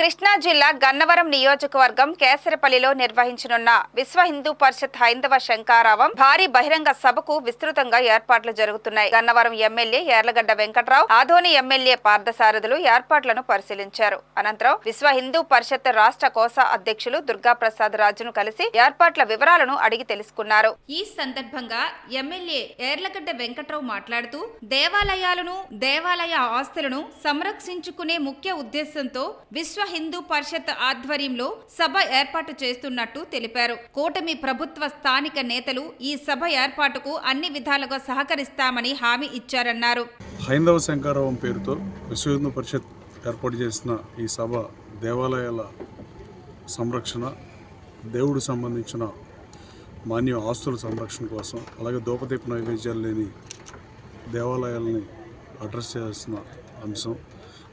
కృష్ణా జిల్లా గన్నవరం నియోజకవర్గం కేసరపల్లిలో నిర్వహించనున్న విశ్వ హిందూ పరిషత్ హైందవ శంఖారావం భారీ బహిరంగ సభకు విస్తృతంగా ఏర్పాట్లు జరుగుతున్నాయి. గన్నవరం ఎమ్మెల్యే యార్లగడ్డ వెంకట్రావు, ఆదోని ఎమ్మెల్యే పార్థసారథులు ఏర్పాట్లను పరిశీలించారు. అనంతరం విశ్వ హిందూ పరిషత్ రాష్ట్ర కోశ అధ్యక్షులు దుర్గాప్రసాద్ రాజును కలిసి ఏర్పాట్ల వివరాలను అడిగి తెలుసుకున్నారు. ఈ సందర్భంగా ఎమ్మెల్యే యార్లగడ్డ వెంకట్రావు మాట్లాడుతూ దేవాలయాలను, దేవాలయ ఆస్తులను సంరక్షించుకునే ముఖ్య ఉద్దేశంతో విశ్వ హిందూ పరిషత్ ఆధ్వర్యంలో సభ ఏర్పాటు చేస్తున్నట్టు తెలిపారు. కూటమి ప్రభుత్వ స్థానిక నేతలు ఈ సభ ఏర్పాటుకు అన్ని విధాలుగా సహకరిస్తామని హామీ ఇచ్చారన్నారు. హైందవ శంఖారావం పేరుతో విశ్వ హిందూ పరిషత్ ఏర్పాటు చేసిన ఈ సభ దేవాలయాల సంరక్షణ, దేవుడికి సంబంధించిన మాన్య ఆస్తుల సంరక్షణ కోసం, అలాగే దోపదీప నైవేద్యాలు లేని దేవాలయాలని అడ్రస్ చేయాల్సిన అంశం,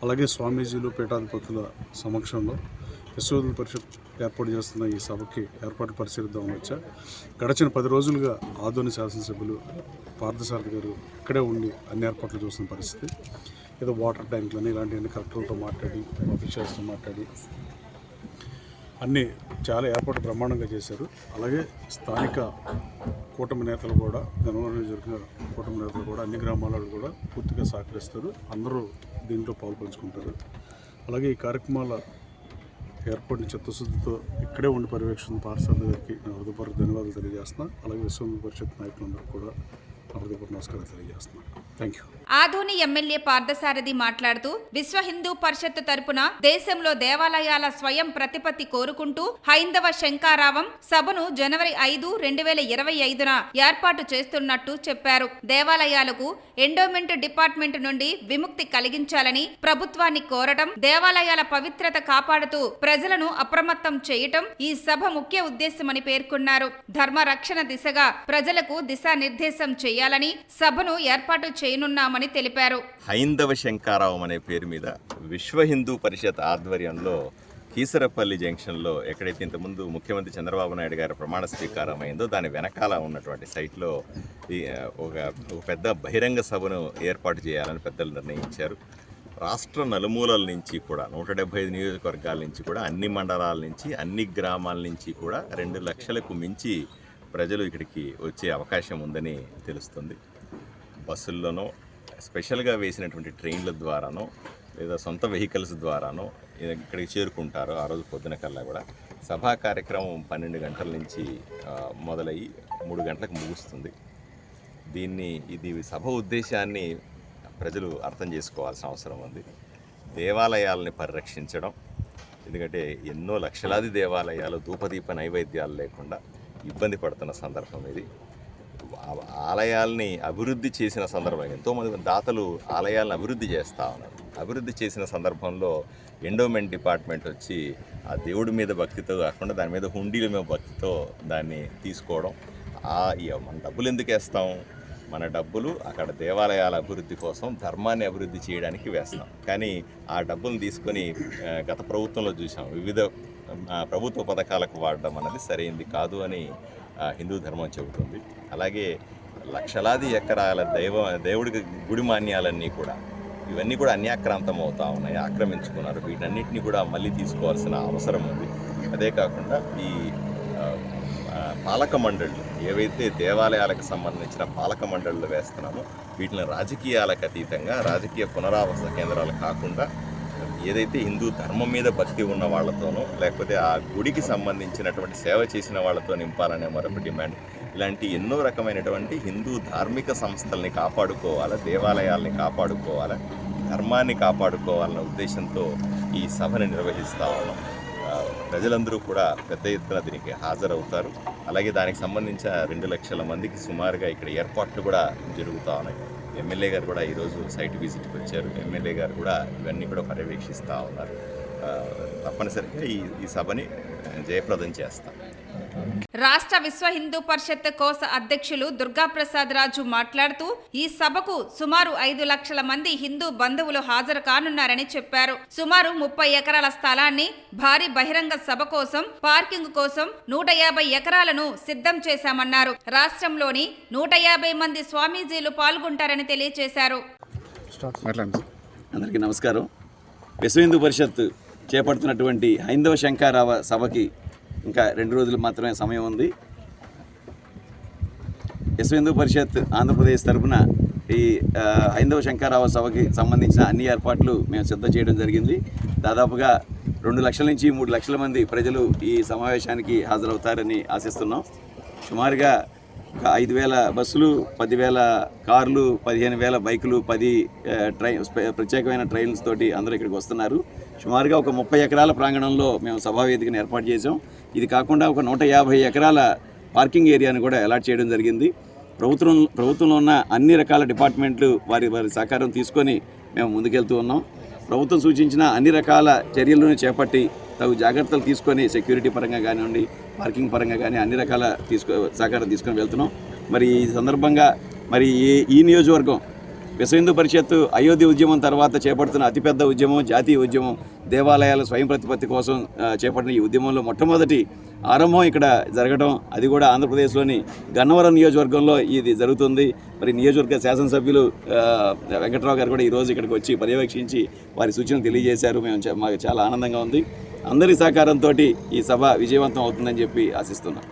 అలాగే స్వామీజీలు, పీఠాధిపతుల సమక్షంలో విశ్వ హిందూ పరిషత్ ఏర్పాటు చేస్తున్న ఈ సభకి ఏర్పాటు పరిశీలిద్దామని వచ్చా. గడిచిన 10 రోజులుగా ఆదోని శాసనసభ్యులు పార్థసారథి గారు ఇక్కడే ఉండి అన్ని ఏర్పాట్లు చూస్తున్న పరిస్థితి. ఏదో వాటర్ ట్యాంకులని ఇలాంటివన్నీ కలెక్టర్లతో మాట్లాడి, ఆఫీషియల్స్తో మాట్లాడి అన్నీ చాలా ఏర్పాటు బ్రహ్మాండంగా చేశారు. అలాగే స్థానిక కూటమి నేతలు కూడా, గన్నవరం జరిగిన కూటమి నేతలు కూడా అన్ని గ్రామాలలో కూడా పూర్తిగా సహకరిస్తారు. అందరూ దీంట్లో పాల్పంచుకుంటారు. అలాగే ఈ కార్యక్రమాల ఏర్పాటుని చిత్తశుద్ధితో ఇక్కడే ఉండి పర్యవేక్షణ పార్థసారథి గారికి నా హృదయపూర్వక ధన్యవాదాలు తెలియజేస్తున్నాను. అలాగే విశ్వ హిందూ పరిషత్ నాయకులందరూ కూడా నా హృదయపూర్వక నమస్కారాలు తెలియజేస్తున్నాను. Thank you. Adoni MLA Parthasarathi మాట్లాడుతూ విశ్వ హిందూ పరిషత్ తరపున దేశంలో దేవాలయాల స్వయం ప్రతిపత్తి కోరుకుంటూ హైందవ శంఖారావం సభను జనవరి 5, 2025న ఏర్పాటు చేస్తున్నట్టు చెప్పారు. దేవాలయాలకు ఎండోమెంట్ డిపార్ట్మెంట్ నుండి విముక్తి కలిగించాలని ప్రభుత్వాన్ని కోరటం, దేవాలయాల పవిత్రత కాపాడుతూ ప్రజలను అప్రమత్తం చేయటం ఈ సభ ముఖ్య ఉద్దేశమని పేర్కొన్నారు. ధర్మ రక్షణ దిశగా ప్రజలకు దిశానిర్దేశం చేయాలని సభను ఏర్పాటు చేయనున్నామని తెలిపారు. హైందవ శంఖారావం అనే పేరు మీద విశ్వ హిందూ పరిషత్ ఆధ్వర్యంలో కీసరపల్లి జంక్షన్లో ఎక్కడైతే ఇంతకుముందు ముఖ్యమంత్రి చంద్రబాబు నాయుడు గారి ప్రమాణ స్వీకారం అయిందో దాని వెనకాల ఉన్నటువంటి సైట్లో ఒక పెద్ద బహిరంగ సభను ఏర్పాటు చేయాలని పెద్దలు నిర్ణయించారు. రాష్ట్ర నలుమూలల నుంచి కూడా 175 నియోజకవర్గాల నుంచి కూడా, అన్ని మండలాల నుంచి, అన్ని గ్రామాల నుంచి కూడా 2 లక్షలకు మించి ప్రజలు ఇక్కడికి వచ్చే అవకాశం ఉందని తెలుస్తుంది. బస్సుల్లోనో, స్పెషల్గా వేసినటువంటి ట్రైన్ల ద్వారానో, లేదా సొంత వెహికల్స్ ద్వారానో ఇక్కడికి చేరుకుంటారు. ఆ రోజు పొద్దున కల్లా కూడా సభా కార్యక్రమం 12 గంటల నుంచి మొదలయ్యి 3 గంటలకు ముగుస్తుంది. ఇది సభ ఉద్దేశాన్ని ప్రజలు అర్థం చేసుకోవాల్సిన అవసరం ఉంది. దేవాలయాలని పరిరక్షించడం, ఎందుకంటే ఎన్నో లక్షలాది దేవాలయాలు ధూపదీప నైవేద్యాలు లేకుండా ఇబ్బంది పడుతున్న సందర్భం ఇది. ఆలయాల్ని అభివృద్ధి చేసిన సందర్భం, ఎంతోమంది దాతలు ఆలయాలను అభివృద్ధి చేస్తూ ఉన్నారు. అభివృద్ధి చేసిన సందర్భంలో ఎండోమెంట్ డిపార్ట్మెంట్ వచ్చి ఆ దేవుడి మీద భక్తితో కాకుండా దాని మీద హుండీల మీద భక్తితో దాన్ని తీసుకోవడం, మన డబ్బులు ఎందుకు వేస్తాం? మన డబ్బులు అక్కడ దేవాలయాల అభివృద్ధి కోసం, ధర్మాన్ని అభివృద్ధి చేయడానికి వేస్తాం. కానీ ఆ డబ్బులు తీసుకొని గత ప్రభుత్వంలో చూసాం, వివిధ ప్రభుత్వ పథకాలకు వాడడం అన్నది సరైంది కాదు అని హిందూ ధర్మం చెబుతుంది. అలాగే లక్షలాది ఎకరాల దేవుడి గుడి మాన్యాలన్నీ కూడా, ఇవన్నీ కూడా అన్యాక్రాంతం అవుతూ ఉన్నాయి, ఆక్రమించుకున్నారు. వీటన్నిటిని కూడా మళ్ళీ తీసుకోవాల్సిన అవసరం ఉంది. అదే కాకుండా ఈ పాలక మండళ్ళు, ఏవైతే దేవాలయాలకు సంబంధించిన పాలక మండళ్ళు వేస్తున్నామో వీటిని రాజకీయాలకు అతీతంగా, రాజకీయ పునరావాస కేంద్రాలు కాకుండా ఏదైతే హిందూ ధర్మం మీద భక్తి ఉన్న వాళ్ళతోనో, లేకపోతే ఆ గుడికి సంబంధించినటువంటి సేవ చేసిన వాళ్ళతో నింపాలనే మరొక డిమాండ్. ఇలాంటి ఎన్నో రకమైనటువంటి హిందూ ధార్మిక సంస్థల్ని కాపాడుకోవాలా, దేవాలయాల్ని కాపాడుకోవాలా, ధర్మాన్ని కాపాడుకోవాలన్న ఉద్దేశంతో ఈ సభను నిర్వహిస్తూ ఉన్నాం. ప్రజలందరూ కూడా పెద్ద ఎత్తున దీనికి హాజరవుతారు. అలాగే దానికి సంబంధించిన 2 లక్షల మందికి సుమారుగా ఇక్కడ ఏర్పాట్లు కూడా జరుగుతూ ఉన్నాయి. ఎమ్మెల్యే గారు కూడా ఈరోజు సైట్ విజిట్కి వచ్చారు. ఎమ్మెల్యే గారు కూడా ఇవన్నీ కూడా పర్యవేక్షిస్తూ ఉన్నారు. తప్పనిసరిగా ఈ సభని జయప్రదం చేస్తాం. రాష్ట్ర విశ్వ హిందూ పరిషత్ కోశ అధ్యక్షులు దుర్గాప్రసాద్ రాజు మాట్లాడుతూ ఈ సభకు సుమారు 5 లక్షల మంది హిందూ బంధువులు హాజరు కానున్నారని చెప్పారు. సుమారు 30 ఎకరాల స్థలాన్ని భారీ బహిరంగ సభ కోసం, పార్కింగ్ కోసం 150 ఎకరాలను సిద్ధం చేశామన్నారు. రాష్ట్రంలోని 150 మంది స్వామీజీలు పాల్గొంటారని తెలియజేశారు. అందరికీ నమస్కారం. విశ్వ హిందూ పరిషత్ చేపడుతున్నటువంటి హైందవ శంఖారావ సభకి ఇంకా 2 రోజులు మాత్రమే సమయం ఉంది. విశ్వ హిందూ పరిషత్ ఆంధ్రప్రదేశ్ తరఫున ఈ హైందవ శంఖారావ సభకి సంబంధించిన అన్ని ఏర్పాట్లు మేము సిద్ధం చేయడం జరిగింది. దాదాపుగా 2 లక్షల నుంచి 3 లక్షల మంది ప్రజలు ఈ సమావేశానికి హాజరవుతారని ఆశిస్తున్నాం. సుమారుగా 5,000 బస్సులు, 10,000 కార్లు, 15,000 బైకులు, 10 ప్రత్యేకమైన ట్రైన్స్ తోటి అందరూ ఇక్కడికి వస్తున్నారు. సుమారుగా ఒక 30 ఎకరాల ప్రాంగణంలో మేము సభావేదికను ఏర్పాటు చేసాం. ఇది కాకుండా ఒక 150 ఎకరాల పార్కింగ్ ఏరియాను కూడా అలాట్ చేయడం జరిగింది. ప్రభుత్వంలో ఉన్న అన్ని రకాల డిపార్ట్మెంట్లు వారి సహకారం తీసుకొని మేము ముందుకెళ్తూ ఉన్నాం. ప్రభుత్వం సూచించిన అన్ని రకాల చర్యలను చేపట్టి తగు జాగ్రత్తలు తీసుకొని సెక్యూరిటీ పరంగా కానివ్వండి, పార్కింగ్ పరంగా కానీ అన్ని రకాల సహకారం తీసుకొని వెళ్తున్నాం. మరి ఈ సందర్భంగా మరి ఈ నియోజకవర్గం విశ్వ హిందూ పరిషత్తు అయోధ్య ఉద్యమం తర్వాత చేపడుతున్న అతిపెద్ద ఉద్యమం, జాతీయ ఉద్యమం, దేవాలయాల స్వయం ప్రతిపత్తి కోసం చేపట్టిన ఈ ఉద్యమంలో మొట్టమొదటి ఆరంభం ఇక్కడ జరగడం, అది కూడా ఆంధ్రప్రదేశ్లోని గన్నవరం నియోజకవర్గంలో ఇది జరుగుతుంది. మరి నియోజకవర్గ శాసనసభ్యులు వెంకట్రావు గారు కూడా ఈరోజు ఇక్కడికి వచ్చి పర్యవేక్షించి వారి సూచనలు తెలియజేశారు. మాకు చాలా ఆనందంగా ఉంది. అందరి సహకారంతో ఈ సభ విజయవంతం అవుతుందని చెప్పి ఆశిస్తున్నాం.